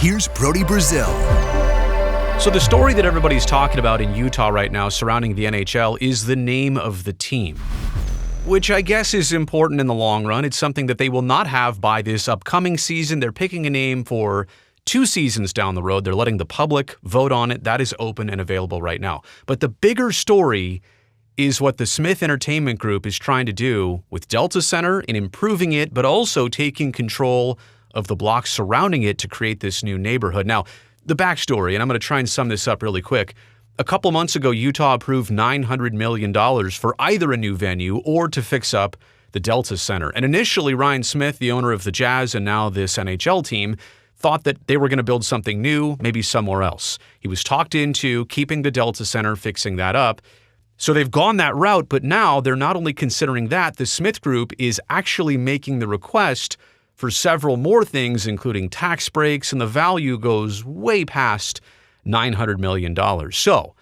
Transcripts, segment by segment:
here's Brody Brazil. So the story that everybody's talking about in Utah right now surrounding the NHL is the name of the team, which I guess is important in the long run. It's something that they will not have by this upcoming season. They're picking a name for 2 seasons down the road. They're letting the public vote on it. That is open and available right now. But the bigger story is what the Smith Entertainment Group is trying to do with Delta Center in improving it, but also taking control of the blocks surrounding it to create this new neighborhood. Now, the backstory, and I'm going to try and sum this up really quick. A couple months ago, Utah approved $900 million for either a new venue or to fix up the Delta Center. And initially, Ryan Smith, the owner of the Jazz and now this NHL team, thought that they were going to build something new, maybe somewhere else. He was talked into keeping the Delta Center, fixing that up. So they've gone that route, but now they're not only considering that, the Smith Group is actually making the request for several more things, including tax breaks, and the value goes way past $900 million. So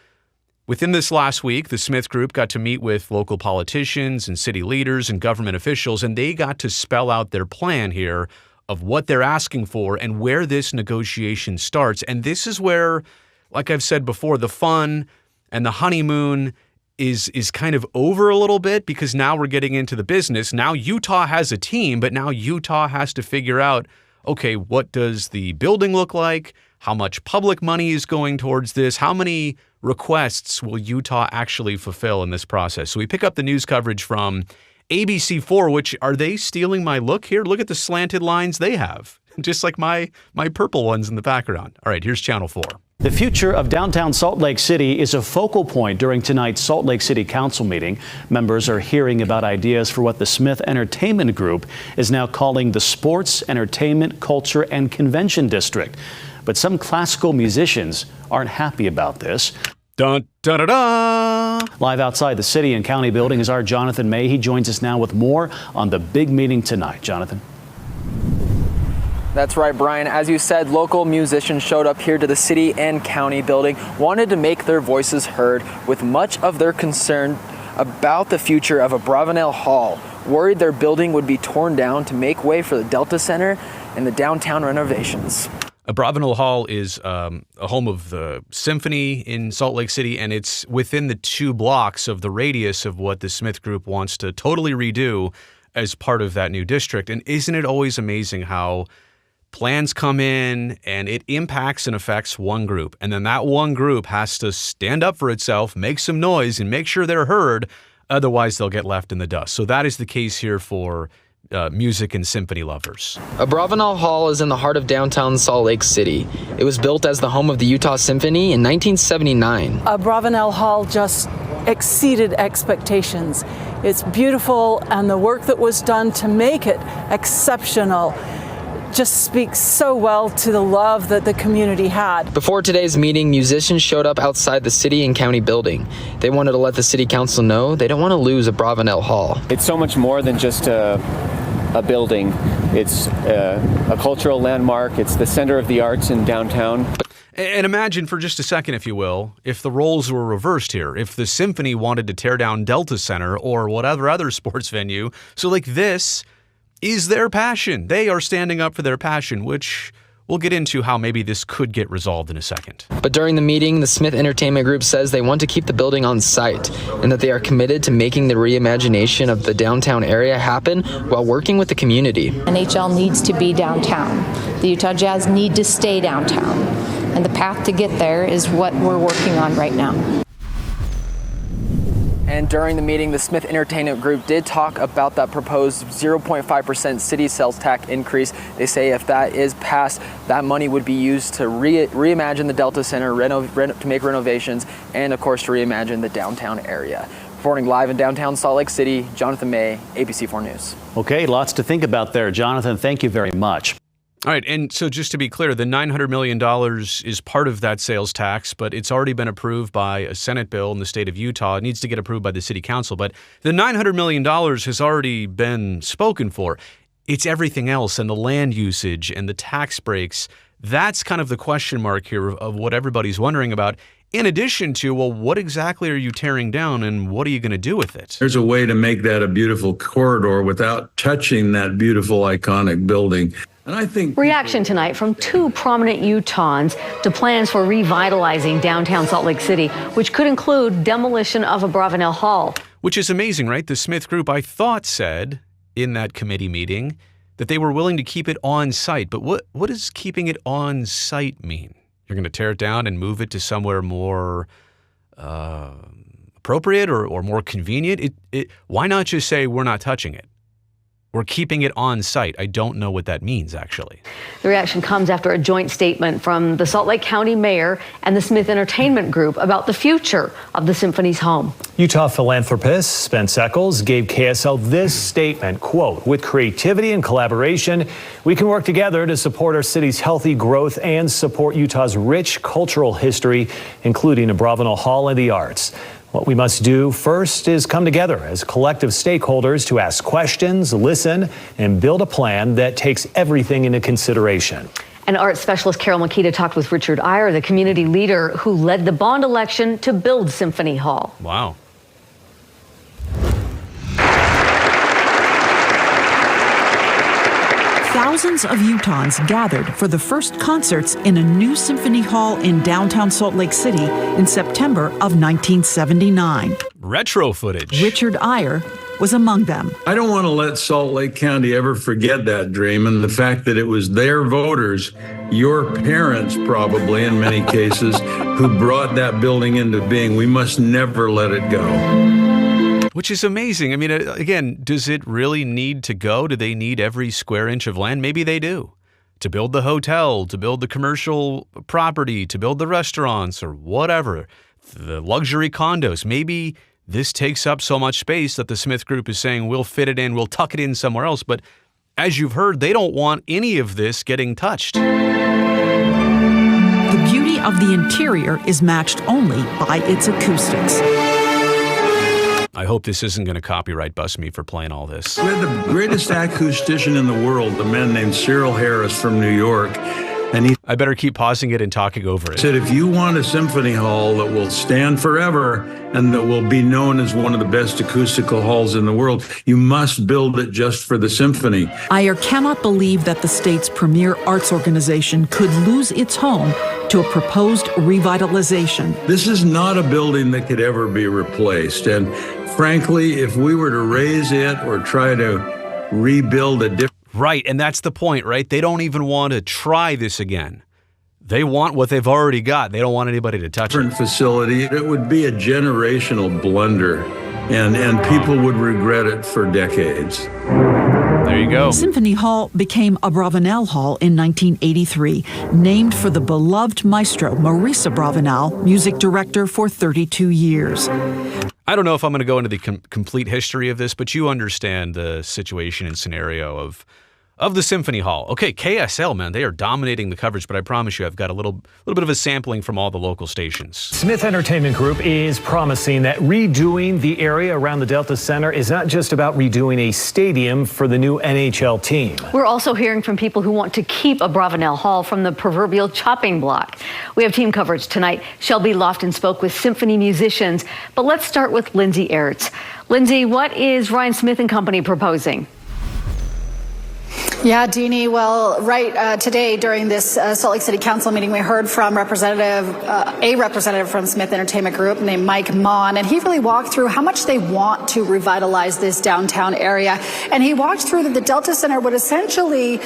within this last week, the Smith Group got to meet with local politicians and city leaders and government officials, and they got to spell out their plan here of what they're asking for and where this negotiation starts. And this is where, like I've said before, the fun and the honeymoon is kind of over a little bit, because now we're getting into the business. Now Utah has a team, but now Utah has to figure out, okay, what does the building look like? How much public money is going towards this? How many requests will Utah actually fulfill in this process? So we pick up the news coverage from ABC4, which, are they stealing my look here? Look at the slanted lines they have, just like my purple ones in the background. All right, here's Channel 4. The future of downtown Salt Lake City is a focal point during tonight's Salt Lake City Council meeting. Members are hearing about ideas for what the Smith Entertainment Group is now calling the Sports, Entertainment, Culture, and Convention District. But some classical musicians aren't happy about this. Dun, dun, dun, dun. Live outside the city and county building is our Jonathan May. He joins us now with more on the big meeting tonight. Jonathan. That's right, Brian. As you said, local musicians showed up here to the city and county building, wanted to make their voices heard with much of their concern about the future of Abravanel Hall, worried their building would be torn down to make way for the Delta Center and the downtown renovations. Abravanel Hall is a home of the symphony in Salt Lake City, and it's within the 2 blocks of the radius of what the Smith Group wants to totally redo as part of that new district. And isn't it always amazing how plans come in and it impacts and affects one group, and then that one group has to stand up for itself, make some noise, and make sure they're heard. Otherwise, they'll get left in the dust. So that is the case here for music and symphony lovers. Abravanel Hall is in the heart of downtown Salt Lake City. It was built as the home of the Utah Symphony in 1979. Abravanel Hall just exceeded expectations. It's beautiful, and the work that was done to make it exceptional just speaks so well to the love that the community had. Before today's meeting, musicians showed up outside the city and county building. They wanted to let the city council know they don't want to lose Abravanel Hall. It's so much more than just a building. It's a cultural landmark. It's the center of the arts in downtown. And imagine for just a second, if you will, if the roles were reversed here. If the symphony wanted to tear down Delta Center or whatever other sports venue. So like this is their passion. They are standing up for their passion, which we'll get into how maybe this could get resolved in a second. But during the meeting, the Smith Entertainment Group says they want to keep the building on site and that they are committed to making the reimagination of the downtown area happen while working with the community. NHL needs to be downtown. The Utah Jazz need to stay downtown. And the path to get there is what we're working on right now. And during the meeting, the Smith Entertainment Group did talk about that proposed 0.5% city sales tax increase. They say if that is passed, that money would be used to reimagine the Delta Center, to make renovations, and of course to reimagine the downtown area. Reporting live in downtown Salt Lake City, Jonathan May, ABC4 News. Okay, lots to think about there. Jonathan, thank you very much. All right, and so just to be clear, the $900 million is part of that sales tax, but it's already been approved by a Senate bill in the state of Utah. It needs to get approved by the city council, but the $900 million has already been spoken for. It's everything else, and the land usage and the tax breaks. That's kind of the question mark here of what everybody's wondering about. In addition to, well, what exactly are you tearing down and what are you going to do with it? There's a way to make that a beautiful corridor without touching that beautiful, iconic building. And I think reaction tonight from two prominent Utahns to plans for revitalizing downtown Salt Lake City, which could include demolition of Abravanel Hall. Which is amazing, right? The Smith Group, I thought, said in that committee meeting that they were willing to keep it on site. But what does keeping it on site mean? You're going to tear it down and move it to somewhere more appropriate or more convenient? Why not just say we're not touching it? We're keeping it on site. I don't know what that means, actually. The reaction comes after a joint statement from the Salt Lake County Mayor and the Smith Entertainment Group about the future of the Symphony's home. Utah philanthropist Spence Eccles gave KSL this statement, quote, "With creativity and collaboration, we can work together to support our city's healthy growth and support Utah's rich cultural history, including Abravanel Hall and the arts. What we must do first is come together as collective stakeholders to ask questions, listen, and build a plan that takes everything into consideration." And art specialist Carol Makita talked with Richard Iyer, the community leader who led the bond election to build Symphony Hall. Wow. Thousands of Utahns gathered for the first concerts in a new symphony hall in downtown Salt Lake City in September of 1979. Retro footage. Richard Iyer was among them. I don't want to let Salt Lake County ever forget that dream and the fact that it was their voters, your parents probably in many cases, who brought that building into being. We must never let it go. Which is amazing. I mean, again, does it really need to go? Do they need every square inch of land? Maybe they do. To build the hotel, to build the commercial property, to build the restaurants or whatever, the luxury condos. Maybe this takes up so much space that the Smith Group is saying, we'll fit it in, we'll tuck it in somewhere else. But as you've heard, they don't want any of this getting touched. The beauty of the interior is matched only by its acoustics. I hope this isn't going to copyright bust me for playing all this. We had the greatest acoustician in the world, a man named Cyril Harris from New York. And he I better keep pausing it and talking over it. said, if you want a symphony hall that will stand forever and that will be known as one of the best acoustical halls in the world, you must build it just for the symphony. Iyer cannot believe that the state's premier arts organization could lose its home to a proposed revitalization. This is not a building that could ever be replaced. And frankly, if we were to raise it or try to rebuild a different... Right, and that's the point, right? They don't even want to try this again. They want what they've already got. They don't want anybody to touch it. facility, it would be a generational blunder, and people would regret it for decades. There you go. Symphony Hall became Abravanel Hall in 1983, named for the beloved maestro Maurice Abravanel, music director for 32 years. I don't know if I'm going to go into the complete history of this, but you understand the situation and scenario of the Symphony Hall. Okay, KSL, man, they are dominating the coverage, but I promise you I've got a little bit of a sampling from all the local stations. Smith Entertainment Group is promising that redoing the area around the Delta Center is not just about redoing a stadium for the new NHL team. We're also hearing from people who want to keep Abravanel Hall from the proverbial chopping block. We have team coverage tonight. Shelby Lofton spoke with symphony musicians, but let's start with Lindsay Ertz. Lindsay, what is Ryan Smith and Company proposing? Yeah, Deanie. Well, today during this Salt Lake City Council meeting, we heard from a representative from Smith Entertainment Group named Mike Maughan, and he really walked through how much they want to revitalize this downtown area. And he walked through that the Delta Center would essentially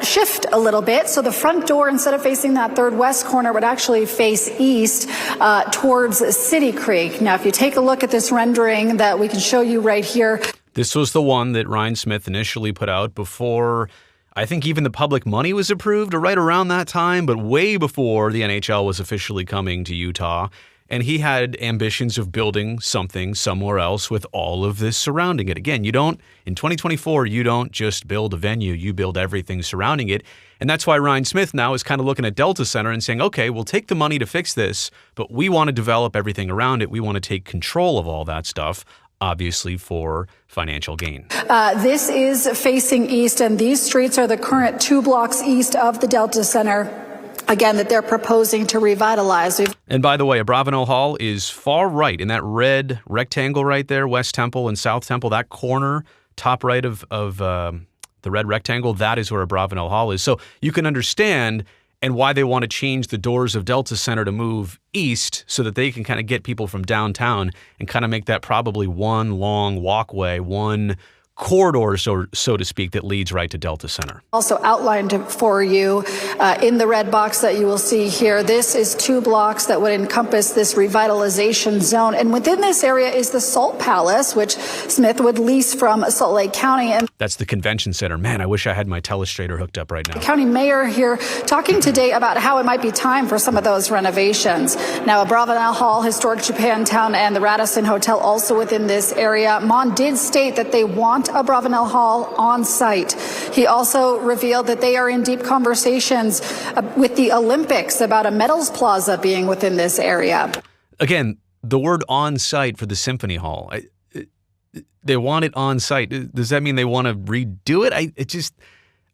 shift a little bit. So the front door, instead of facing that third west corner, would actually face east towards City Creek. Now, if you take a look at this rendering that we can show you right here, This was the one that Ryan Smith initially put out before, I think even the public money was approved, or right around that time, but way before the NHL was officially coming to Utah. And he had ambitions of building something somewhere else with all of this surrounding it. Again, in 2024, you don't just build a venue, you build everything surrounding it. And that's why Ryan Smith now is kind of looking at Delta Center and saying, okay, we'll take the money to fix this, but we want to develop everything around it. We want to take control of all that stuff, obviously for financial gain. This is facing east, and these streets are the current 2 blocks east of the Delta Center, again, that they're proposing to revitalize. And by the way, Abravanel Hall is far right in that red rectangle right there, West Temple and South Temple, that corner, top right of the red rectangle, that is where Abravanel Hall is. So you can understand and why they want to change the doors of Delta Center to move east so that they can kind of get people from downtown and kind of make that probably one long walkway, one corridor, so to speak, that leads right to Delta Center. Also outlined for you in the red box that you will see here. This is 2 blocks that would encompass this revitalization zone. And within this area is the Salt Palace, which Smith would lease from Salt Lake County. And that's the convention center. Man, I wish I had my telestrator hooked up right now. The county mayor here talking today about how it might be time for some of those renovations. Now, Abravanel Hall, historic Japantown, and the Radisson Hotel also within this area. Maughan did state that they want Abravanel Hall on site. He also revealed that they are in deep conversations with the Olympics about a metals plaza being within this area. Again, the word on site for the Symphony Hall. They want it on site. Does that mean they want to redo it? It just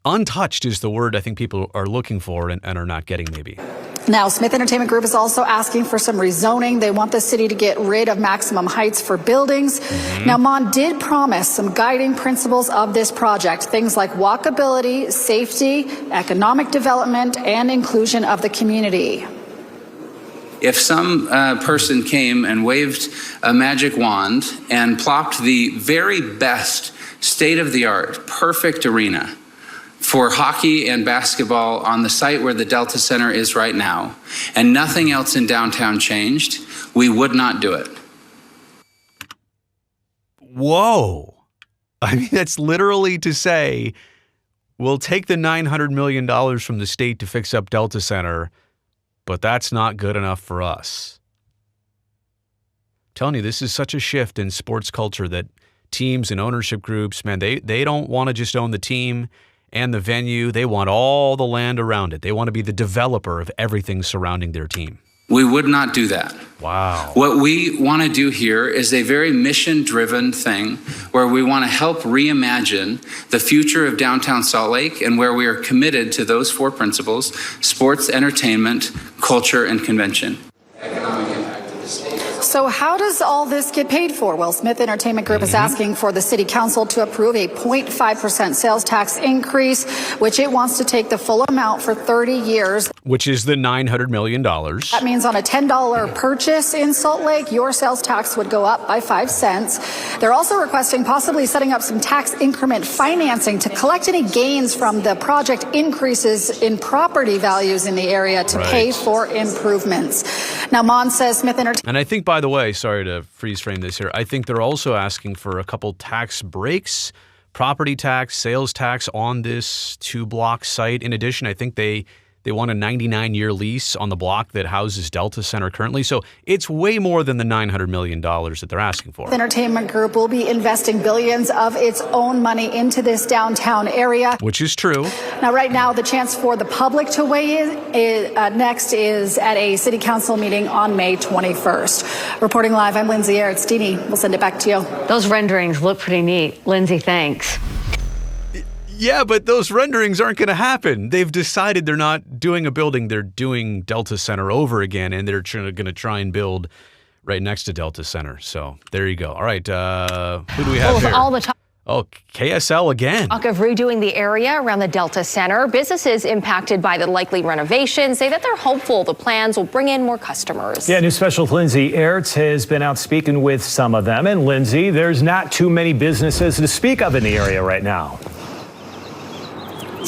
untouched is the word I think people are looking for and are not getting maybe. Now, Smith Entertainment Group is also asking for some rezoning. They want the city to get rid of maximum heights for buildings. Now, Maughan did promise some guiding principles of this project, things like walkability, safety, economic development, and inclusion of the community. If some person came and waved a magic wand and plopped the very best state-of-the-art, perfect arena for hockey and basketball on the site where the Delta Center is right now, and nothing else in downtown changed, we would not do it. Whoa. I mean, that's literally to say, we'll take the $900 million from the state to fix up Delta Center, but that's not good enough for us. I'm telling you, this is such a shift in sports culture that teams and ownership groups, man, they don't want to just own the team and the venue. They want all the land around it. They want to be the developer of everything surrounding their team. We would not do that. Wow. What we want to do here is a very mission-driven thing where we want to help reimagine the future of downtown Salt Lake and where we are committed to those 4 principles: sports, entertainment, culture, and convention. So how does all this get paid for? Well, Smith Entertainment Group is asking for the city council to approve a 0.5% sales tax increase, which it wants to take the full amount for 30 years. Which is the $900 million. That means on a $10 purchase in Salt Lake, your sales tax would go up by 5 cents. They're also requesting possibly setting up some tax increment financing to collect any gains from the project increases in property values in the area to pay for improvements. Now, Maughan says Smith Entertainment... And I think, by the way, sorry to freeze frame this here, I think they're also asking for a couple tax breaks, property tax, sales tax on this 2-block site. In addition, I think they want a 99-year lease on the block that houses Delta Center currently. So it's way more than the $900 million that they're asking for. The Entertainment Group will be investing billions of its own money into this downtown area. Which is true. Now, right now, the chance for the public to weigh in next is at a city council meeting on May 21st. Reporting live, I'm Lindsay Ertz. Dini, we'll send it back to you. Those renderings look pretty neat. Lindsay, thanks. Yeah, but those renderings aren't going to happen. They've decided they're not doing a building. They're doing Delta Center over again, and they're going to try and build right next to Delta Center. So there you go. All right, who do we have here? All the talk KSL again. Talk of redoing the area around the Delta Center. Businesses impacted by the likely renovations say that they're hopeful the plans will bring in more customers. Yeah, News Specialist Lindsay Ertz has been out speaking with some of them. And Lindsay, there's not too many businesses to speak of in the area right now.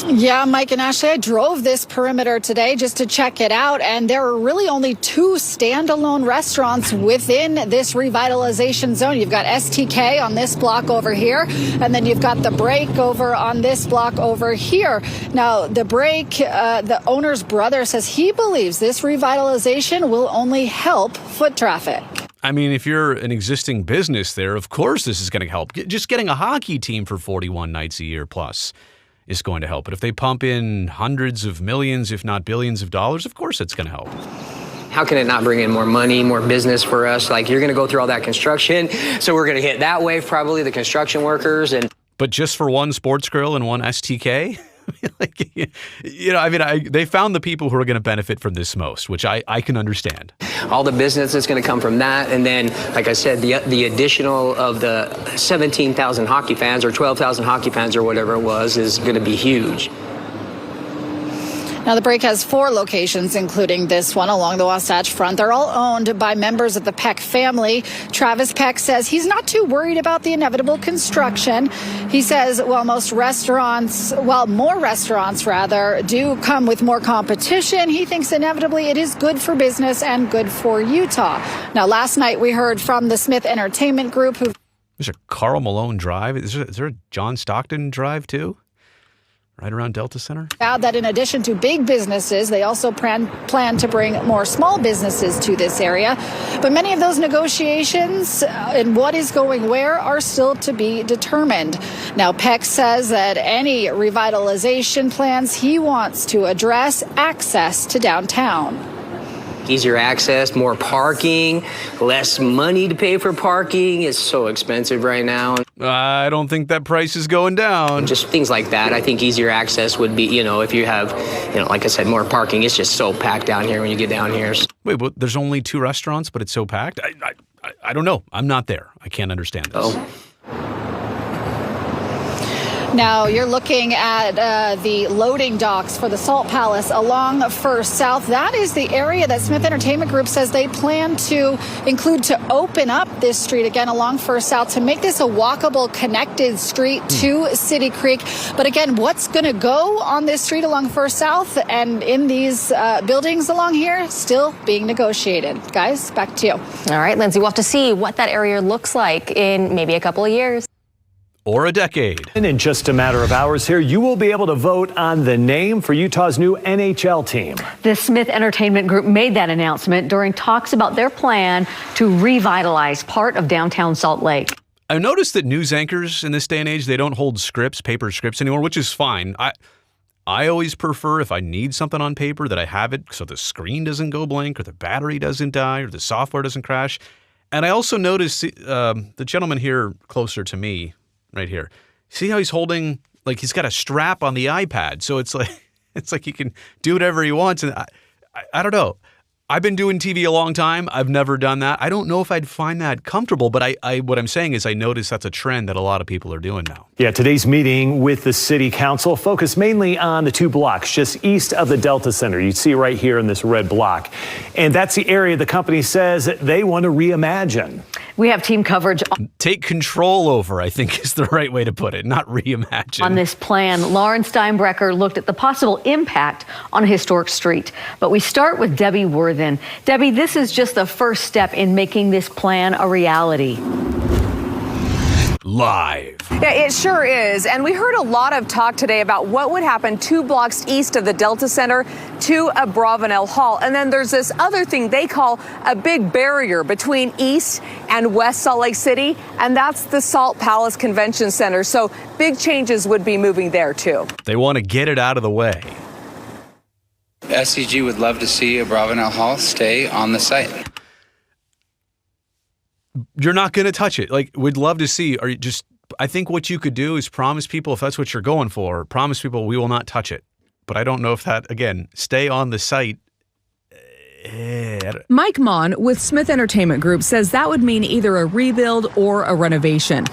Yeah, Mike and Ashley, I drove this perimeter today just to check it out, and there are really only 2 standalone restaurants within this revitalization zone. You've got STK on this block over here, and then you've got The Break over on this block over here. Now, The Break, the owner's brother says he believes this revitalization will only help foot traffic. I mean, if you're an existing business there, of course this is going to help. Just getting a hockey team for 41 nights a year plus is going to help. But if they pump in hundreds of millions, if not billions of dollars, of course it's going to help. How can it not bring in more money, more business for us? Like, you're going to go through all that construction, so we're going to hit that wave, probably the construction workers. But just for one sports grill and one STK? They found the people who are going to benefit from this most, which I can understand. All the business is going to come from that. And then, like I said, the additional of the 17,000 hockey fans or 12,000 hockey fans or whatever it was is going to be huge. Now, the break has 4 locations, including this one along the Wasatch Front. They're all owned by members of the Peck family. Travis Peck says he's not too worried about the inevitable construction. He says while more restaurants do come with more competition, he thinks inevitably it is good for business and good for Utah. Now, last night we heard from the Smith Entertainment Group. There's a Carl Malone Drive. Is there a John Stockton Drive, too? Right around Delta Center? Add that in addition to big businesses, they also plan to bring more small businesses to this area. But many of those negotiations and what is going where are still to be determined. Now, Peck says that any revitalization plans he wants to address access to downtown. Easier access, more parking, less money to pay for parking. It's so expensive right now. I don't think that price is going down. Just things like that. I think easier access would be, if you have, like I said, more parking. It's just so packed down here when you get down here. Wait, but there's only 2 restaurants, but it's so packed? I don't know. I'm not there. I can't understand this. Oh. Now, you're looking at the loading docks for the Salt Palace along First South. That is the area that Smith Entertainment Group says they plan to include to open up this street again along First South to make this a walkable, connected street to City Creek. But again, what's going to go on this street along First South and in these buildings along here still being negotiated. Guys, back to you. All right, Lindsay, we'll have to see what that area looks like in maybe a couple of years. Or a decade. And in just a matter of hours here, you will be able to vote on the name for Utah's new NHL team. The Smith Entertainment Group made that announcement during talks about their plan to revitalize part of downtown Salt Lake. I've noticed that news anchors in this day and age, they don't hold paper scripts anymore, which is fine. I always prefer, if I need something on paper, that I have it so the screen doesn't go blank or the battery doesn't die or the software doesn't crash. And I also noticed the gentleman here closer to me, right here. See how he's holding, like he's got a strap on the iPad. So it's like he can do whatever he wants. And I don't know. I've been doing TV a long time. I've never done that. I don't know if I'd find that comfortable, but what I'm saying is I notice that's a trend that a lot of people are doing now. Yeah, today's meeting with the City Council focused mainly on the 2 blocks just east of the Delta Center. You see right here in this red block. And that's the area the company says they want to reimagine. We have team coverage. Take control over, I think is the right way to put it, not reimagine. On this plan, Lauren Steinbrecher looked at the possible impact on a historic street. But we start with Debbie Worthen. Debbie, this is just the first step in making this plan a reality. Live. Yeah, it sure is. And we heard a lot of talk today about what would happen 2 blocks east of the Delta Center to Abravanel Hall. And then there's this other thing they call a big barrier between East and West Salt Lake City, and that's the Salt Palace Convention Center. So big changes would be moving there, too. They want to get it out of the way. SCG would love to see Abravanel Hall stay on the site. You're not going to touch it. Like, we'd love to see. I think what you could do is promise people, if that's what you're going for, promise people we will not touch it. But I don't know if that, again, stay on the site. Mike Maughan with Smith Entertainment Group says that would mean either a rebuild or a renovation.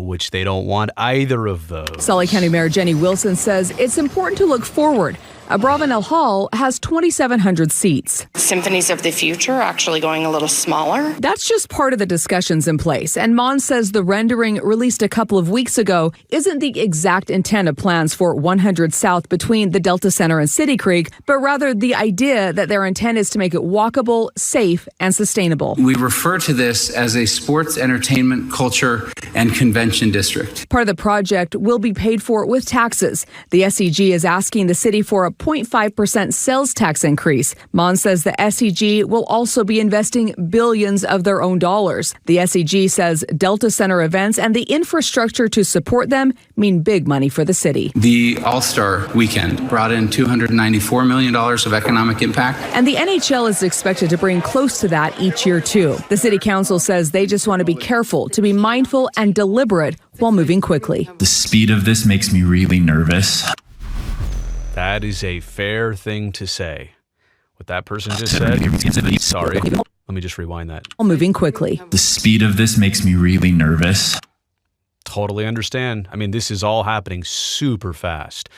Which they don't want either of those. Salt Lake County Mayor Jenny Wilson says it's important to look forward. Abravanel Hall has 2,700 seats. Symphonies of the future actually going a little smaller. That's just part of the discussions in place. And Maughan says the rendering released a couple of weeks ago isn't the exact intent of plans for 100 South between the Delta Center and City Creek, but rather the idea that their intent is to make it walkable, safe, and sustainable. We refer to this as a sports, entertainment, culture, and convention district. Part of the project will be paid for with taxes. The SCG is asking the city for a 0.5% sales tax increase. Maughan says the SCG will also be investing billions of their own dollars. The SCG says Delta Center events and the infrastructure to support them mean big money for the city. The All-Star Weekend brought in $294 million of economic impact. And the NHL is expected to bring close to that each year, too. The city council says they just want to be careful, to be mindful and deliberate while moving quickly. The speed of this makes me really nervous. That is a fair thing to say. What that person just said, sorry. Let me just rewind that. While moving quickly. The speed of this makes me really nervous. Totally understand. I mean, this is all happening super fast.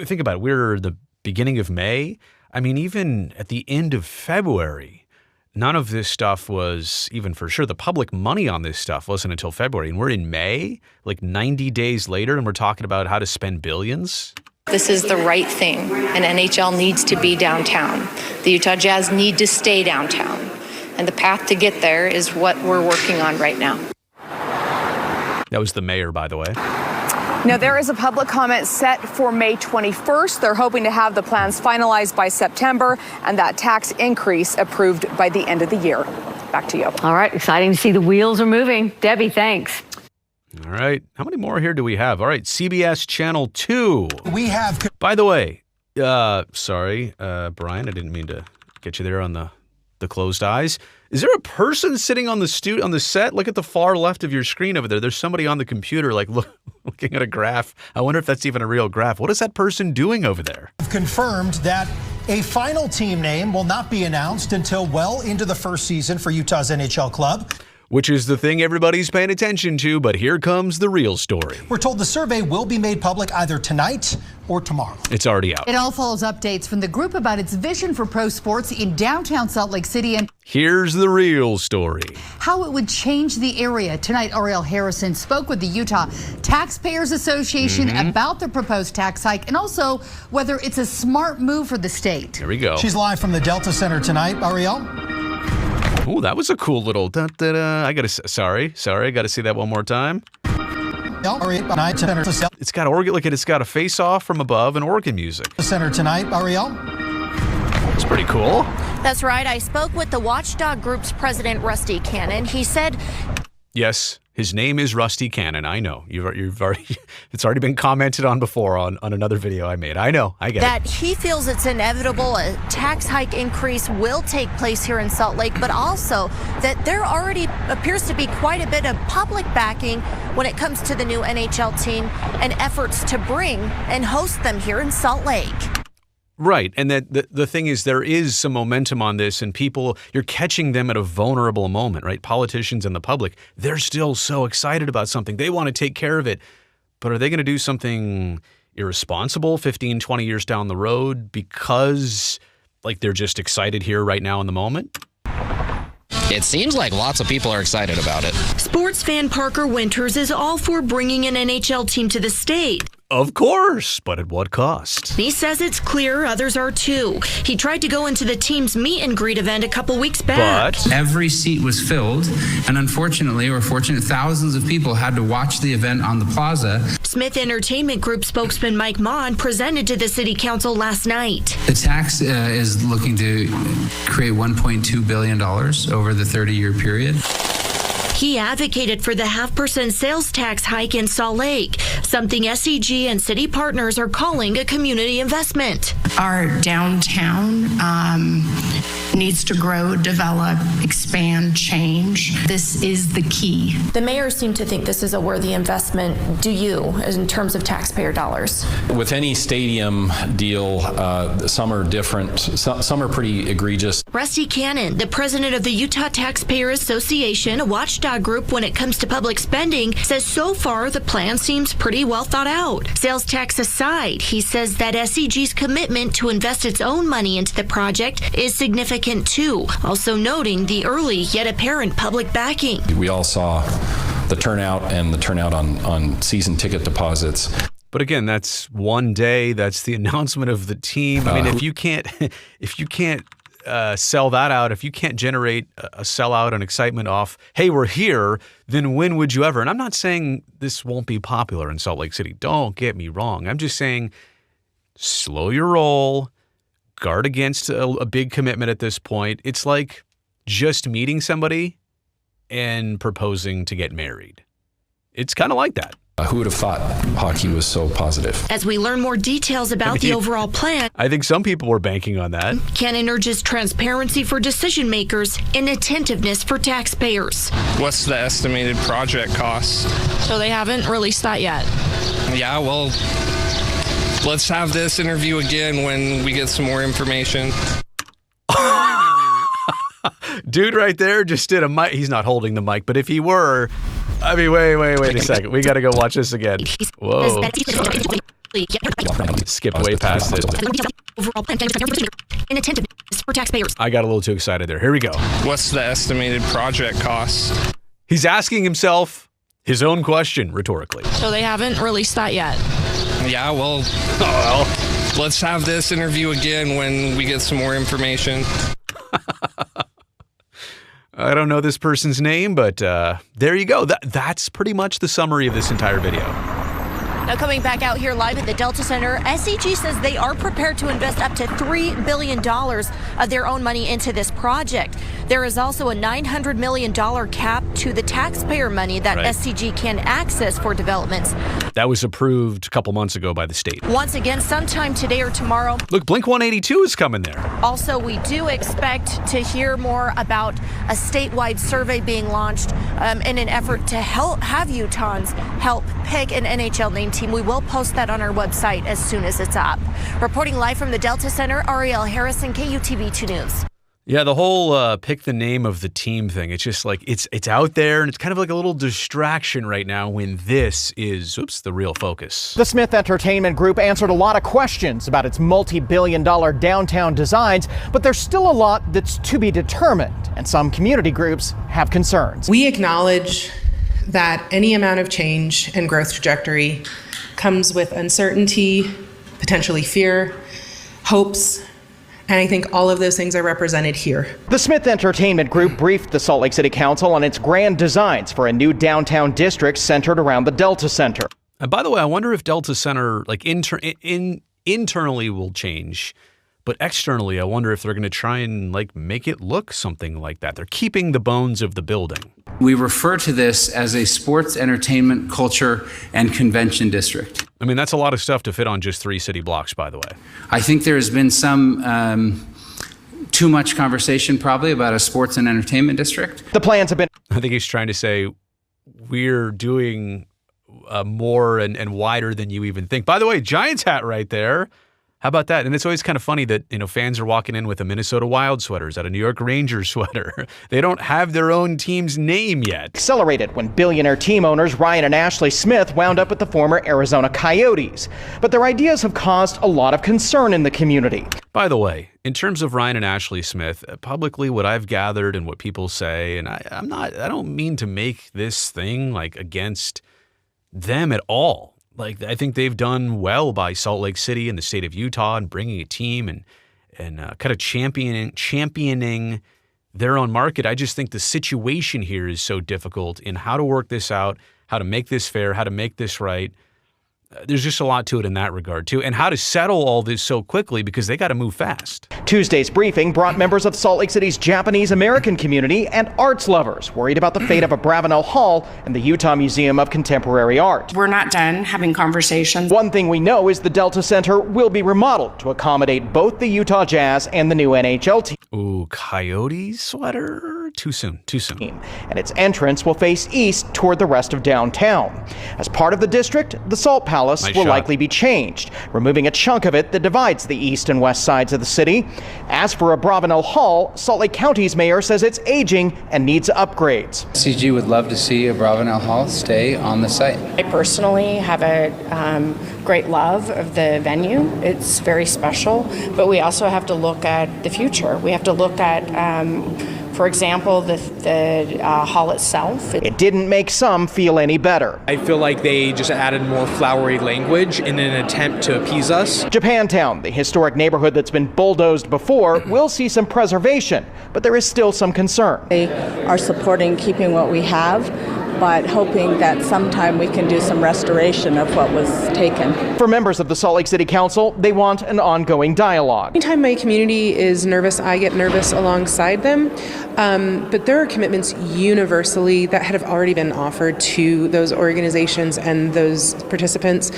Think about it. We're the beginning of May. I mean, even at the end of February, none of this stuff was, even for sure, the public money on this stuff wasn't until February. And we're in May, like 90 days later, and we're talking about how to spend billions. This is the right thing, and NHL needs to be downtown. The Utah Jazz need to stay downtown, and the path to get there is what we're working on right now. That was the mayor, by the way. Now, there is a public comment set for May 21st. They're hoping to have the plans finalized by September and that tax increase approved by the end of the year. Back to you. All right, exciting to see the wheels are moving. Debbie, thanks. All right. How many more here do we have? All right. CBS Channel 2. We have. By the way, sorry, Brian, I didn't mean to get you there on the closed eyes. Is there a person sitting on the set? Look at the far left of your screen over there. There's somebody on the computer, like looking at a graph. I wonder if that's even a real graph. What is that person doing over there? Confirmed that a final team name will not be announced until well into the first season for Utah's NHL club. Which is the thing everybody's paying attention to, but here comes the real story. We're told the survey will be made public either tonight or tomorrow. It's already out. It all follows updates from the group about its vision for pro sports in downtown Salt Lake City and here's the real story. How it would change the area. Tonight, Ariel Harrison spoke with the Utah Taxpayers Association about the proposed tax hike and also whether it's a smart move for the state. Here we go. She's live from the Delta Center tonight. Ariel? Oh, that was a cool little I gotta see that one more time. It's got organ, look at it's got a face off from above and organ music. Center tonight, Ariel. It's pretty cool. That's right. I spoke with the Watchdog Group's president, Rusty Cannon. He said, yes, his name is Rusty Cannon. I know. You've already it's already been commented on before on another video I made. I know. I get that it. He feels it's inevitable a tax hike increase will take place here in Salt Lake, but also that there already appears to be quite a bit of public backing when it comes to the new NHL team and efforts to bring and host them here in Salt Lake. Right. And that the thing is there is some momentum on this and people, you're catching them at a vulnerable moment, right? Politicians and the public, they're still so excited about something. They want to take care of it. But are they going to do something irresponsible 15, 20 years down the road because like they're just excited here right now in the moment? It seems like lots of people are excited about it. Sports fan Parker Winters is all for bringing an NHL team to the state. Of course, but at what cost? He says it's clear others are too. He tried to go into the team's meet and greet event a couple weeks back. But every seat was filled, and unfortunately, or fortunate, thousands of people had to watch the event on the plaza. Smith Entertainment Group spokesman Mike Maughan presented to the city council last night. The tax is looking to create $1.2 billion over the 30-year period. He advocated for the 0.5% sales tax hike in Salt Lake, something SCG and city partners are calling a community investment. Our downtown needs to grow, develop, expand, change. This is the key. The mayor seemed to think this is a worthy investment. Do you, in terms of taxpayer dollars? With any stadium deal, some are different. Some are pretty egregious. Rusty Cannon, the president of the Utah Taxpayer Association, a watchdog group when it comes to public spending, says so far the plan seems pretty well thought out. Sales tax aside, he says that SCG's commitment to invest its own money into the project is significant too, also noting the early yet apparent public backing. We all saw the turnout and the turnout on season ticket deposits. But again, that's one day. That's the announcement of the team. I mean, if you can't sell that out, if you can't generate a sellout and excitement off, hey, we're here, then when would you ever? And I'm not saying this won't be popular in Salt Lake City. Don't get me wrong. I'm just saying slow your roll. guard against a big commitment at this point. It's like just meeting somebody and proposing to get married. It's kind of like that. Who would have thought hockey was so positive? As we learn more details about the overall plan, I think some people were banking on that. Cannon urges transparency for decision makers and attentiveness for taxpayers. What's the estimated project cost? So they haven't released that yet. Yeah, well, let's have this interview again when we get some more information. Dude right there just did a mic. He's not holding the mic, but if he were, I mean, wait a second. We got to go watch this again. Whoa. Skipped way past it. I got a little too excited there. Here we go. What's the estimated project cost? He's asking himself his own question rhetorically. So they haven't released that yet. Yeah, well, let's have this interview again when we get some more information. I don't know this person's name, but there you go. That's pretty much the summary of this entire video. Now coming back out here live at the Delta Center, SCG says they are prepared to invest up to $3 billion of their own money into this project. There is also a $900 million cap to the taxpayer money that SCG can access for developments. That was approved a couple months ago by the state. Once again, sometime today or tomorrow. Look, Blink 182 is coming there. Also, we do expect to hear more about a statewide survey being launched in an effort to have Utahns help pick an NHL name team. We will post that on our website as soon as it's up. Reporting live from the Delta Center, Ariel Harrison, KUTV 2 News. Yeah, the whole pick the name of the team thing, it's just like it's out there, and it's kind of like a little distraction right now when this is, the real focus. The Smith Entertainment Group answered a lot of questions about its multi-billion-dollar downtown designs, but there's still a lot that's to be determined, and some community groups have concerns. We acknowledge that any amount of change and growth trajectory comes with uncertainty, potentially fear, hopes, and I think all of those things are represented here. The Smith Entertainment Group briefed the Salt Lake City Council on its grand designs for a new downtown district centered around the Delta Center. And by the way, I wonder if Delta Center, internally will change, but externally, I wonder if they're going to try and make it look something like that. They're keeping the bones of the building. We refer to this as a sports, entertainment, culture, and convention district. I mean, that's a lot of stuff to fit on just 3 city blocks, by the way. I think there has been some too much conversation probably about a sports and entertainment district. The plans have been... I think he's trying to say we're doing more and wider than you even think. By the way, Giants hat right there. How about that? And it's always kind of funny that, fans are walking in with a Minnesota Wild sweater, a New York Rangers sweater. They don't have their own team's name yet. Accelerated when billionaire team owners Ryan and Ashley Smith wound up with the former Arizona Coyotes. But their ideas have caused a lot of concern in the community. By the way, in terms of Ryan and Ashley Smith, publicly what I've gathered and what people say, and I don't mean to make this thing against them at all. I think they've done well by Salt Lake City and the state of Utah and bringing a team and kind of championing their own market. I just think the situation here is so difficult in how to work this out, how to make this fair, how to make this right. There's just a lot to it in that regard, too, and how to settle all this so quickly because they got to move fast. Tuesday's briefing brought members of Salt Lake City's Japanese American community and arts lovers worried about the fate of Abravanel Hall and the Utah Museum of Contemporary Art. We're not done having conversations. One thing we know is the Delta Center will be remodeled to accommodate both the Utah Jazz and the new NHL team. Ooh, Coyote sweater? Too soon. And its entrance will face east toward the rest of downtown. As part of the district, the Salt Palace will likely be changed, removing a chunk of it that divides the east and west sides of the city. As for Abravanel Hall, Salt Lake County's mayor says it's aging and needs upgrades. SCG would love to see Abravanel Hall stay on the site. I personally have a great love of the venue. It's very special, but we also have to look at the future. We have to look at for example, the hall itself. It didn't make some feel any better. I feel like they just added more flowery language in an attempt to appease us. Japantown, the historic neighborhood that's been bulldozed before, will see some preservation, but there is still some concern. They are supporting keeping what we have. but hoping that sometime we can do some restoration of what was taken. For members of the Salt Lake City Council, they want an ongoing dialogue. Anytime my community is nervous, I get nervous alongside them. But there are commitments universally that have already been offered to those organizations and those participants.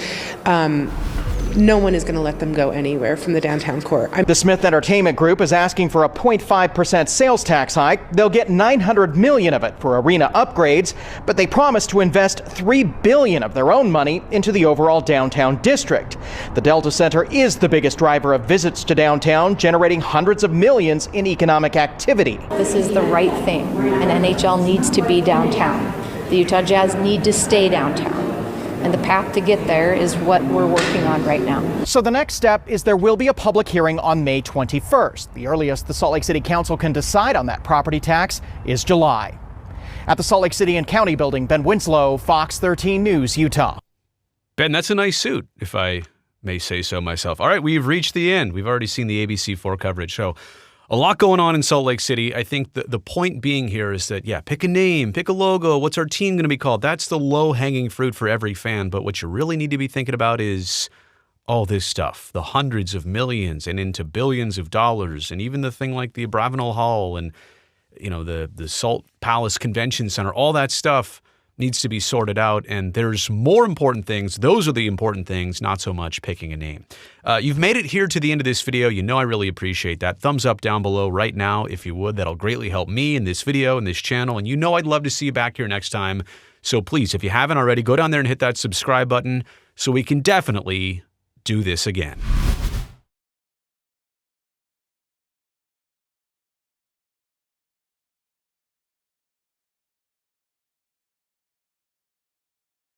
No one is going to let them go anywhere from the downtown core. The Smith Entertainment Group is asking for a 0.5% sales tax hike. They'll get $900 million of it for arena upgrades, but they promise to invest $3 billion of their own money into the overall downtown district. The Delta Center is the biggest driver of visits to downtown, generating hundreds of millions in economic activity. This is the right thing, and NHL needs to be downtown. The Utah Jazz need to stay downtown. And the path to get there is what we're working on right now. So the next step is there will be a public hearing on May 21st. The earliest the Salt Lake City Council can decide on that property tax is July. At the Salt Lake City and County Building, Ben Winslow, Fox 13 News, Utah. Ben, that's a nice suit, if I may say so myself. All right, we've reached the end. We've already seen the ABC4 coverage. So a lot going on in Salt Lake City. I think the point being here is that, pick a name, pick a logo. What's our team going to be called? That's the low-hanging fruit for every fan. But what you really need to be thinking about is all this stuff, the hundreds of millions and into billions of dollars, and even the thing like the Abravanel Hall and, the Salt Palace Convention Center, all that stuff needs to be sorted out, and there's more important things. Those are the important things, not so much picking a name. You've made it here to the end of this video. You know I really appreciate that. Thumbs up down below right now, if you would. That'll greatly help me in this video and this channel, and you know I'd love to see you back here next time. So please, if you haven't already, go down there and hit that subscribe button so we can definitely do this again.